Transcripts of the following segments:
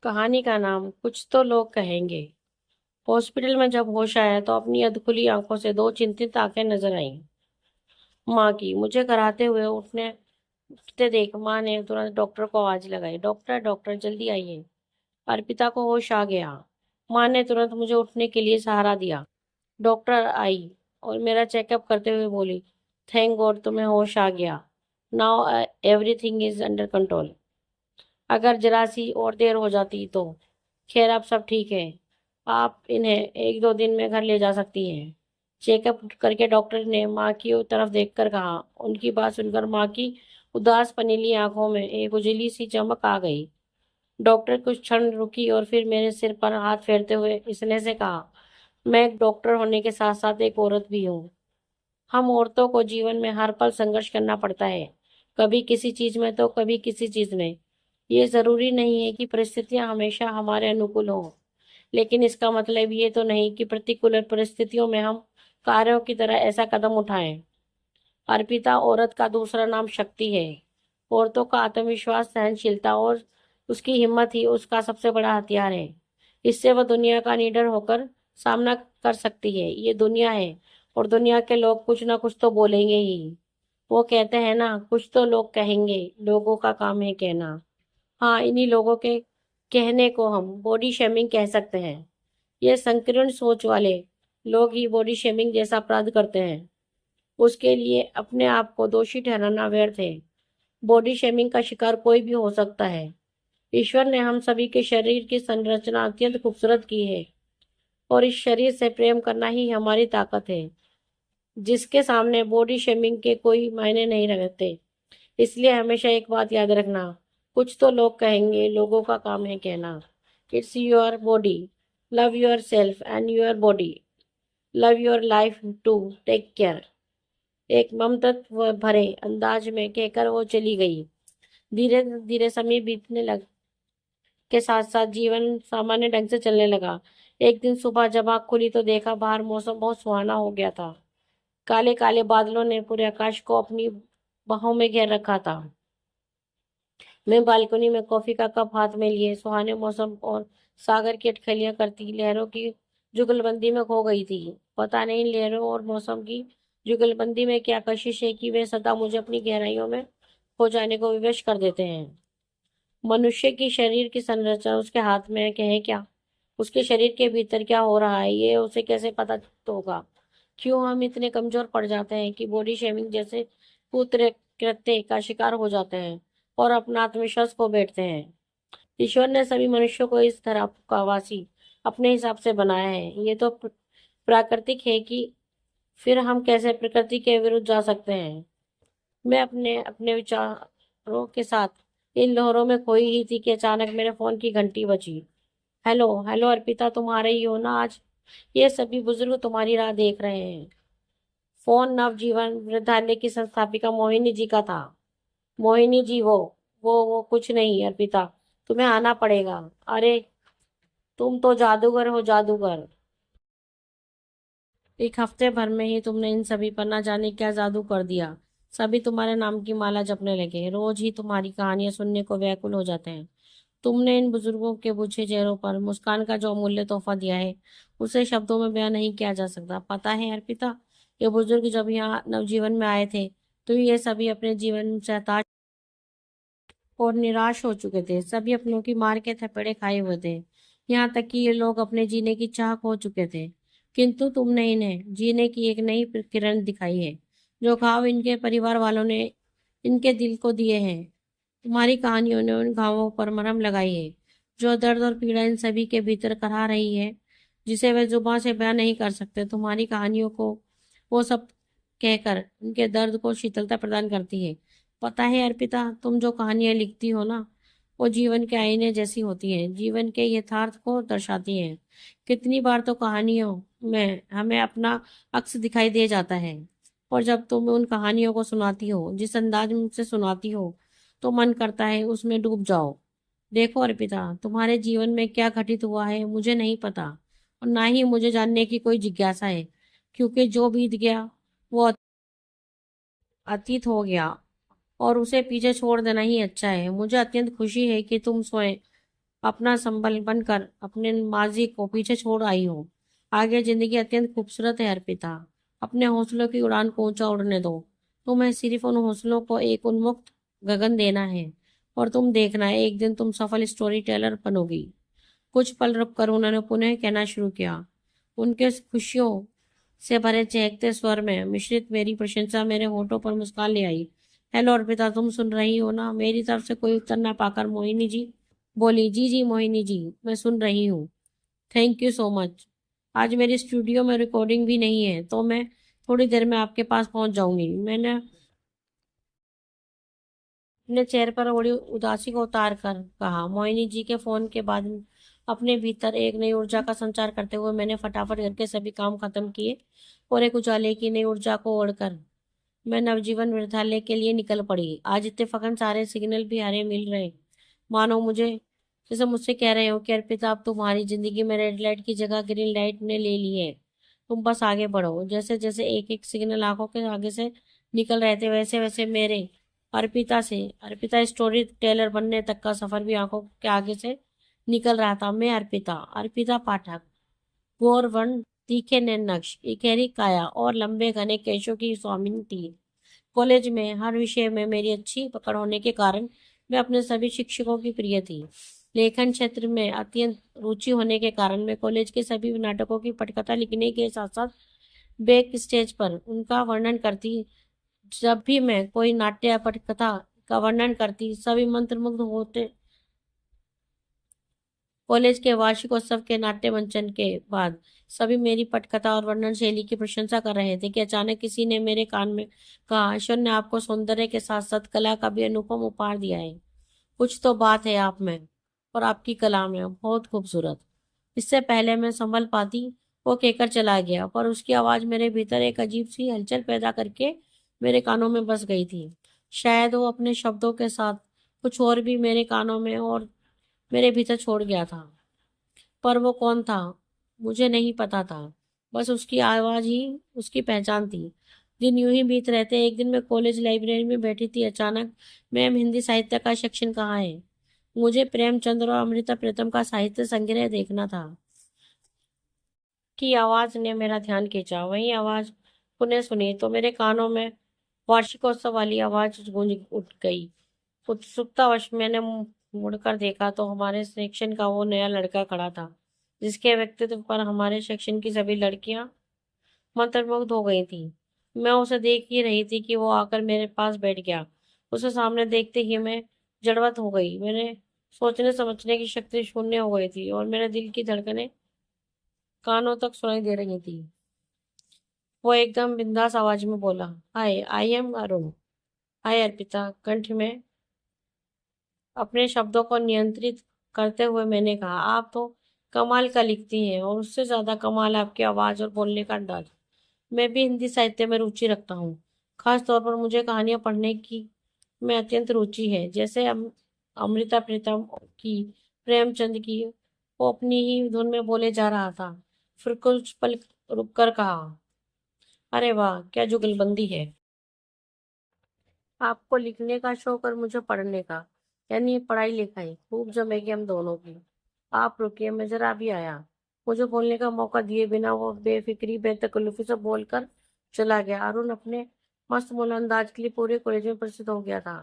कहानी का नाम कुछ तो लोग कहेंगे। हॉस्पिटल में जब होश आया तो अपनी अधखुली आंखों से दो चिंतित आंखें नजर आईं। माँ की। मुझे कराते हुए उठते देख माँ ने तुरंत डॉक्टर को आवाज लगाई। डॉक्टर डॉक्टर जल्दी आइए। अर्पिता को होश आ गया। माँ ने तुरंत मुझे उठने के लिए सहारा दिया। डॉक्टर आई और मेरा चेकअप करते हुए बोली, थैंक गॉड तुम्हें होश आ गया। Now everything is under control. अगर जरा सी और देर हो जाती तो। खैर अब सब ठीक है। आप इन्हें एक दो दिन में घर ले जा सकती हैं। चेकअप करके डॉक्टर ने माँ की तरफ देखकर कहा। उनकी बात सुनकर माँ की उदास पनीली आंखों में एक उजली सी चमक आ गई। डॉक्टर कुछ क्षण रुकी और फिर मेरे सिर पर हाथ फेरते हुए स्नेह से कहा, मैं एक डॉक्टर होने के साथ साथ एक औरत भी हूँ। हम औरतों को जीवन में हर पल संघर्ष करना पड़ता है, कभी किसी चीज में तो कभी किसी चीज में। ये जरूरी नहीं है कि परिस्थितियां हमेशा हमारे अनुकूल हों, लेकिन इसका मतलब ये तो नहीं कि प्रतिकूल परिस्थितियों में हम कार्यों की तरह ऐसा कदम उठाएं। अर्पिता औरत का दूसरा नाम शक्ति है। औरतों का आत्मविश्वास, सहनशीलता और उसकी हिम्मत ही उसका सबसे बड़ा हथियार है। इससे वह दुनिया का निडर होकर सामना कर सकती है। ये दुनिया है और दुनिया के लोग कुछ ना कुछ तो बोलेंगे ही। वो कहते हैं ना, कुछ तो लोग कहेंगे, लोगों का काम है कहना। हाँ, इन्हीं लोगों के कहने को हम बॉडी शेमिंग कह सकते हैं। ये संकीर्ण सोच वाले लोग ही बॉडी शेमिंग जैसा अपराध करते हैं। उसके लिए अपने आप को दोषी ठहराना व्यर्थ है। बॉडी शेमिंग का शिकार कोई भी हो सकता है। ईश्वर ने हम सभी के शरीर की संरचना अत्यंत खूबसूरत की है और इस शरीर से प्रेम करना ही हमारी ताकत है, जिसके सामने बॉडी शेमिंग के कोई मायने नहीं रहते। इसलिए हमेशा एक बात याद रखना, कुछ तो लोग कहेंगे, लोगों का काम है कहना। It's your body, love your self and your body, love your life too, take care. एक ममत्व भरे अंदाज में कहकर वो चली गई। धीरे धीरे समय बीतने लग के साथ साथ जीवन सामान्य ढंग से चलने लगा। एक दिन सुबह जब आँख खुली तो देखा बाहर मौसम बहुत सुहाना हो गया था। काले काले बादलों ने पूरे आकाश को अपनी बाहों में घेर रखा था। मैं बालकनी में कॉफी का कप हाथ में लिए सुहाने मौसम और सागर की अटखलियां करती लहरों की जुगलबंदी में खो गई थी। पता नहीं लहरों और मौसम की जुगलबंदी में क्या कशिश है कि वे सदा मुझे अपनी गहराइयों में खो जाने को विवश कर देते हैं। मनुष्य की शरीर की संरचना उसके हाथ में है, कहे क्या? उसके शरीर के भीतर क्या हो रहा है ये उसे कैसे पता होगा? क्यों हम इतने कमजोर पड़ जाते हैं कि बॉडी शेमिंग जैसे कुकृत्य कृत्य का शिकार हो जाते हैं और अपना आत्मविश्वास खो बैठते हैं। ईश्वर ने सभी मनुष्यों को इस तरह का वासी अपने हिसाब से बनाया है। ये तो प्राकृतिक है कि फिर हम कैसे प्रकृति के विरुद्ध जा सकते हैं। मैं अपने अपने विचारों के साथ इन लहरों में खोई ही थी कि अचानक मेरे फोन की घंटी बजी। हेलो हेलो अर्पिता, तुम आ रही हो ना आज? ये सभी बुजुर्ग तुम्हारी राह देख रहे हैं। फोन नवजीवन वृद्धालय की संस्थापिका मोहिनी जी का था। मोहिनी जी, वो कुछ नहीं अर्पिता, तुम्हें आना पड़ेगा। अरे, तुम तो जादूगर हो, जादूगर। एक हफ्ते भर में ही तुमने इन सभी पर ना जाने क्या जादू कर दिया। सभी तुम्हारे नाम की माला जपने लगे, रोज ही तुम्हारी कहानियां सुनने को व्याकुल हो जाते हैं। तुमने इन बुजुर्गों के बुझे चेहरों पर मुस्कान का जो अमूल्य तोहफा दिया है, उसे शब्दों में बयान नहीं किया जा सकता। पता है अर्पिता, ये बुजुर्ग जब यहाँ नवजीवन में आए थे तो ये सभी अपने जीवन से हताश और निराश हो चुके थे। सभी अपनों की मार के थपेड़े खाए हुए थे। यहाँ तक कि ये लोग अपने जीने की चाह खो चुके थे। किंतु तुमने इन्हें जीने की एक नई किरण दिखाई है। जो घाव इनके परिवार वालों ने इनके दिल को दिए हैं, तुम्हारी कहानियों ने उन घावों पर मरहम लगाई है। जो दर्द और पीड़ा इन सभी के भीतर करा रही है, जिसे वे जुबान से बयान नहीं कर सकते, तुम्हारी कहानियों को वो सब कहकर उनके दर्द को शीतलता प्रदान करती है। पता है अर्पिता, तुम जो कहानियां लिखती हो ना, वो जीवन के आईने जैसी होती हैं, जीवन के यथार्थ को दर्शाती हैं। कितनी बार तो कहानियों में हमें अपना अक्स दिखाई दे जाता है, और जब तुम उन कहानियों को सुनाती हो, जिस अंदाज में से सुनाती हो, तो मन करता है उसमें डूब जाओ। देखो अर्पिता, तुम्हारे जीवन में क्या घटित हुआ है मुझे नहीं पता, और ना ही मुझे जानने की कोई जिज्ञासा है, क्योंकि जो बीत गया वो अतीत हो गया और उसे पीछे छोड़ देना ही अच्छा है। मुझे अत्यंत खुशी है कि तुम स्वयं अपना संबल बनकर अपने माजी को पीछे छोड़ आई हो। आगे जिंदगी अत्यंत खूबसूरत है अर्पिता। अपने हौसलों की उड़ान को ऊंचा उड़ने दो। तुम्हें सिर्फ उन हौसलों को एक उन्मुक्त गगन देना है और तुम देखना है एक दिन तुम सफल स्टोरी टेलर बनोगी। कुछ पल रुक कर उन्होंने पुनः कहना शुरू किया। उनके खुशियों से भरे चहकते स्वर में मिश्रित मेरी प्रशंसा मेरे होठों पर मुस्कान ले आई। हेलो अर्पिता, तुम सुन रही हो ना? मेरी तरफ से कोई उत्तर ना पाकर मोहिनी जी बोली, जी जी मोहिनी जी, मैं सुन रही हूँ। Thank you so much. आज मेरी स्टूडियो में रिकॉर्डिंग भी नहीं है तो मैं थोड़ी देर में आपके पास पहुंच जाऊंगी। मैंने अपने चेहरे पर बड़ी उदासी को उतार कर कहा। मोहिनी जी के फोन के बाद अपने भीतर एक नई ऊर्जा का संचार करते हुए मैंने फटाफट करके सभी काम खत्म किए और एक उजाले की नई ऊर्जा को ओढ़कर मैं नवजीवन विद्यालय के लिए निकल पड़ी। आज इत्तेफाकन सारे सिग्नल भी हरे मिल रहे, मानो मुझे जैसे मुझसे कह रहे हो कि अर्पिता अब तुम्हारी जिंदगी में रेड लाइट की जगह ग्रीन लाइट ने ले ली है। तुम बस आगे बढ़ो। जैसे जैसे एक एक सिग्नल आंखों के आगे से निकल रहे थे वैसे वैसे मेरे अर्पिता स्टोरी टेलर बनने तक का सफर भी आंखों के आगे से निकल रहा था। मैं अर्पिता अर्पिता पाठक, गोर वर्ण, तीखे नैन नक्श, इकहरी काया और लंबे घने केशों की स्वामिनी थी। कॉलेज में हर विषय में मेरी अच्छी पकड़ होने के कारण मैं अपने सभी शिक्षकों की प्रिय थी। लेखन क्षेत्र में अत्यंत रुचि होने के कारण मैं कॉलेज के सभी नाटकों की पटकथा लिखने के साथ साथ बैक स्टेज पर उनका वर्णन करती। जब भी मैं कोई नाट्य या पटकथा का वर्णन करती सभी मंत्रमुग्ध होते। कॉलेज के वार्षिकोत्सव के नाट्य मंचन के बाद सभी मेरी पटकथा और वर्णन शैली की प्रशंसा कर रहे थे कि अचानक किसी ने मेरे कान में कहा, ईश्वर ने आपको सौंदर्य के साथ साथ कला का भी अनुपम उपहार दिया है। कुछ तो बात है आप में और आपकी कला में, बहुत खूबसूरत। इससे पहले मैं संभल पाती वो कहकर चला गया, पर उसकी आवाज मेरे भीतर एक अजीब सी हलचल पैदा करके मेरे कानों में बस गई थी। शायद वो अपने शब्दों के साथ कुछ और भी मेरे कानों में और मेरे भीतर छोड़ गया था। पर वो कौन था मुझे नहीं पता था, बस उसकी आवाज ही उसकी पहचान थी। दिन यूं ही बीत रहे थे। एक दिन मैं कॉलेज लाइब्रेरी में बैठी थी। अचानक, मैम हिंदी साहित्य का सेक्शन कहाँ है? मुझे प्रेमचंद्र और अमृता प्रीतम का साहित्य संग्रह देखना था की आवाज ने मेरा ध्यान खींचा। वही आवाज पुनः सुनी तो मेरे कानों में वार्षिकोत्सव वाली आवाज गूंज उठ गई। उत्सुकतावश मैंने मुड़कर देखा तो हमारे सेक्शन का वो नया लड़का खड़ा था जिसके व्यक्तित्व पर हमारे सेक्शन की सभी लड़कियां मंत्रमुग्ध हो गई थी। मैं उसे देख ही रही थी कि वो आकर मेरे पास बैठ गया। उसे सामने देखते ही मैं जड़वत हो गई। मेरे सोचने समझने की शक्ति शून्य हो गई थी और मेरे दिल की धड़कनें कानों तक सुनाई दे रही थी। वो एकदम बिंदास आवाज में बोला, हाय आई एम अरुण। हाय अर्पिता, कंठ में अपने शब्दों को नियंत्रित करते हुए मैंने कहा, आप तो कमाल का लिखती हैं और उससे ज्यादा कमाल आपकी आवाज और बोलने का अंदाज। मैं भी हिंदी साहित्य में रुचि रखता हूँ। खास तौर पर मुझे कहानियां पढ़ने की में अत्यंत रुचि है, जैसे अमृता प्रीतम की, प्रेमचंद की। वो अपनी ही धुन में बोले जा रहा था। फिर कुछ पल रुककर कहा, अरे वाह क्या जुगलबंदी है। आपको लिखने का शौक और मुझे पढ़ने का, यानी पढ़ाई लिखाई खूब जमेगी हम दोनों की। आप रुकिए, मैं जरा भी आया। मुझे बोलने का मौका दिए बिना वो बेफिक्री बेतकल्लुफी से बोलकर चला गया। अरुण अपने मस्त मौला अंदाज के लिए पूरे कॉलेज में प्रसिद्ध हो गया था।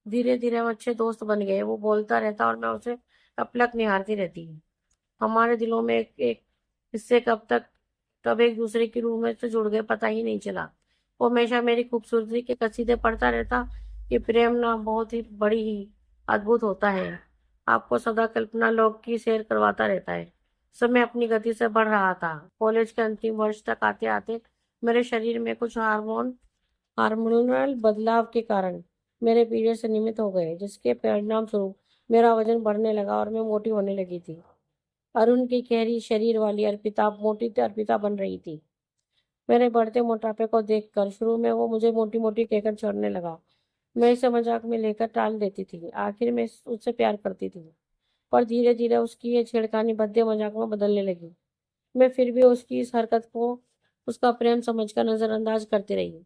धीरे धीरे हम अच्छे दोस्त बन गए। वो बोलता रहता और मैं उसे अपलक निहारती रहती। हमारे दिलों में एक हिस्से कब एक दूसरे की रूह में से जुड़ गए पता ही नहीं चला। वो हमेशा मेरी खूबसूरती के कसीदे पढ़ता रहता कि प्रेम ना बहुत ही बड़ी ही अद्भुत होता है। आपको सदा कल्पना लोक की सैर करवाता रहता है। समय अपनी गति से बढ़ रहा था। कॉलेज के अंतिम वर्ष तक आते आते मेरे शरीर में कुछ हार्मोनल बदलाव के कारण मेरे पीरियड नियमित हो गए, जिसके परिणाम स्वरूप मेरा वजन बढ़ने लगा और मैं मोटी होने लगी थी। अरुण की गहरी शरीर वाली अर्पिता मोटी अर्पिता बन रही थी। मेरे बढ़ते मोटापे को देखकर शुरू में वो मुझे मोटी मोटी कहकर छोड़ने लगा। मैं इसे मजाक में लेकर टाल देती थी। आखिर में उससे प्यार करती थी, पर धीरे धीरे उसकी ये छेड़खानी भद्दे मजाक में बदलने लगी। मैं फिर भी उसकी इस हरकत को उसका प्रेम समझकर नजरअंदाज करती रही,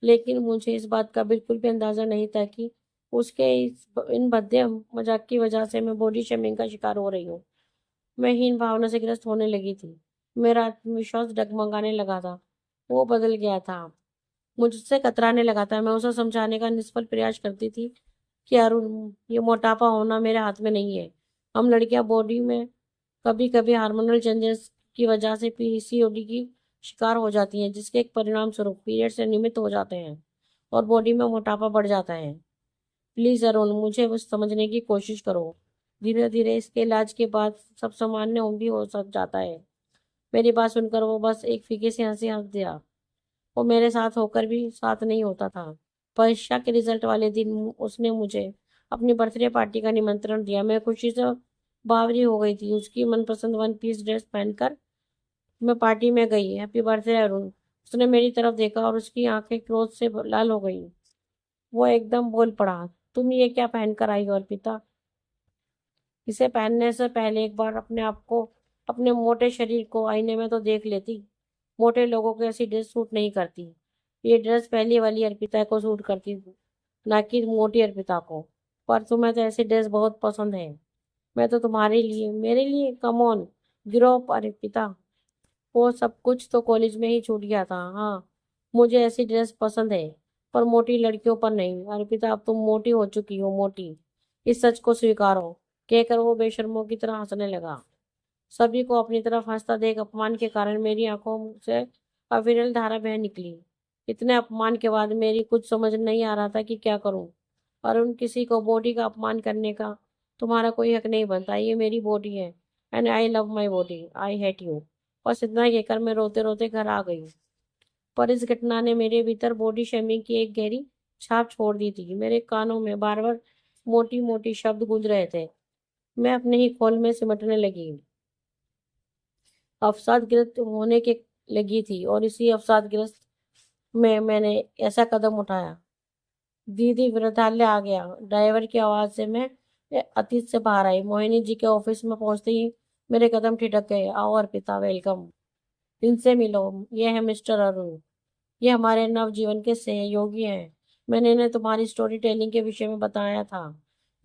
लेकिन मुझे इस बात का बिल्कुल भी अंदाजा नहीं था कि उसके इन भद्दे मजाक की वजह से मैं बॉडी शेमिंग का शिकार हो रही हूँ। मैं हीन भावना से ग्रस्त होने लगी थी। मेरा आत्मविश्वास डगमगाने लगा था। वो बदल गया था, मुझसे कतराने लगा था। मैं उसे समझाने का निष्फल प्रयास करती थी कि अरुण, ये मोटापा होना मेरे हाथ में नहीं है। हम लड़कियां बॉडी में कभी कभी हार्मोनल चेंजेस की वजह से पीसीओडी की शिकार हो जाती हैं, जिसके एक परिणाम स्वरूप पीरियड्स अनियमित हो जाते हैं और बॉडी में मोटापा बढ़ जाता है। प्लीज अरुण, मुझे बस समझने की कोशिश करो। धीरे धीरे इसके इलाज के बाद सब सामान्य हो भी हो सक जाता है। मेरी बात सुनकर वो बस एक फीके से हंसी हंस दिया। वो मेरे साथ होकर भी साथ नहीं होता था। परीक्षा के रिजल्ट वाले दिन उसने मुझे अपनी बर्थडे पार्टी का निमंत्रण दिया। मैं खुशी से बावरी हो गई थी। उसकी मनपसंद वन पीस ड्रेस पहनकर मैं पार्टी में गई। Happy birthday Arun. उसने मेरी तरफ देखा और उसकी आंखें क्रोध से लाल हो गई। वो एकदम बोल पड़ा, तुम ये क्या पहनकर आई हो अर्पिता? इसे पहनने से पहले एक बार अपने आप को, अपने मोटे शरीर को आईने में तो देख लेती। मोटे लोगों को ऐसी ड्रेस सूट नहीं करती। ये ड्रेस पहली वाली अर्पिता को सूट करती थी, ना कि मोटी अर्पिता को। पर तुम्हें तो ऐसी ड्रेस बहुत पसंद है। मैं तो तुम्हारे लिए, मेरे लिए, कम ऑन, गिरो अप अर्पिता। वो सब कुछ तो कॉलेज में ही छूट गया था। हाँ, मुझे ऐसी ड्रेस पसंद है, पर मोटी लड़कियों पर नहीं। अर्पिता, अब तुम मोटी हो चुकी हो, मोटी। इस सच को स्वीकारो। कहकर वो बेशर्मों की तरह हंसने लगा। सभी को अपनी तरफ हंसता देख अपमान के कारण मेरी आंखों से अविरल धारा बह निकली। इतने अपमान के बाद मेरी कुछ समझ नहीं आ रहा था कि क्या करूं। और उन किसी को बॉडी का अपमान करने का तुम्हारा कोई हक नहीं बनता। ये मेरी बॉडी है, and I love my body, I hate you. बस इतना कहकर मैं रोते रोते घर आ गई। पर इस घटना ने मेरे भीतर बॉडी शेमिंग की एक गहरी छाप छोड़ दी थी। मेरे कानों में बार बार मोटी मोटी शब्द गूंज रहे थे। मैं अपने ही खोल में सिमटने लगी, अवसादग्रस्त होने के लगी थी। और इसी अवसादग्रस्त में मैंने ऐसा कदम उठाया। दीदी, वृद्धालय आ गया। ड्राइवर की आवाज से मैं अतीत से बाहर आई। मोहिनी जी के ऑफिस में पहुंचते ही मेरे कदम ठिठक गए। आओ अर्पिता, वेलकम। इनसे मिलो, ये है मिस्टर अरुण। ये हमारे नवजीवन के सहयोगी हैं। मैंने इन्हें तुम्हारी स्टोरी टेलिंग के विषय में बताया था।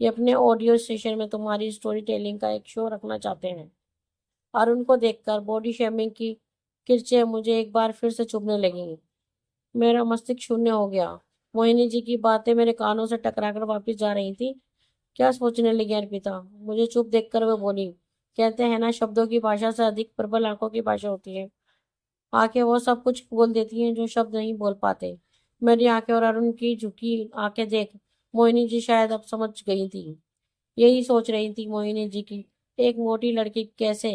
ये अपने ऑडियो स्टेशन में तुम्हारी स्टोरी टेलिंग का एक शो रखना चाहते हैं। और उनको देखकर बॉडी शेमिंग की किरचें मुझे एक बार फिर से चुभने लगी। मेरा मस्तिष्क शून्य हो गया। मोहिनी जी की बातें मेरे कानों से टकराकर वापस जा रही थी। क्या सोचने लगी अर्पिता? मुझे चुप देखकर वह बोली, कहते हैं ना, शब्दों की भाषा से अधिक प्रबल आंखों की भाषा होती है। आंखें वो सब कुछ बोल देती हैं जो शब्द नहीं बोल पाते। मेरी आंखें और अरुण की झुकी आंखें देख मोहिनी जी शायद अब समझ गई थी। यही सोच रही थी मोहिनी जी की एक मोटी लड़की कैसे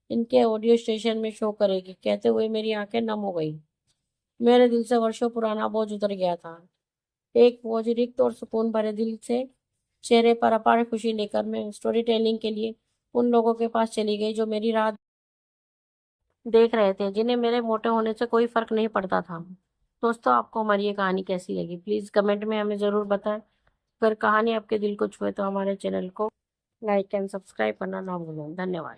इनके ऑडियो स्टेशन में शो करेगी। कहते हुए मेरी आंखें नम हो गई। मेरे दिल से वर्षों पुराना बोझ उतर गया था। एक बोझ रिक्त और सुकून भरे दिल से चेहरे पर अपार खुशी लेकर मैं स्टोरी टेलिंग के लिए उन लोगों के पास चली गई जो मेरी राह देख रहे थे, जिन्हें मेरे मोटे होने से कोई फर्क नहीं पड़ता था। दोस्तों, आपको हमारी ये कहानी कैसी लगी? प्लीज कमेंट में हमें जरूर बताएं। अगर कहानी आपके दिल को छुए तो हमारे चैनल को लाइक एंड सब्सक्राइब करना ना भूलें। धन्यवाद।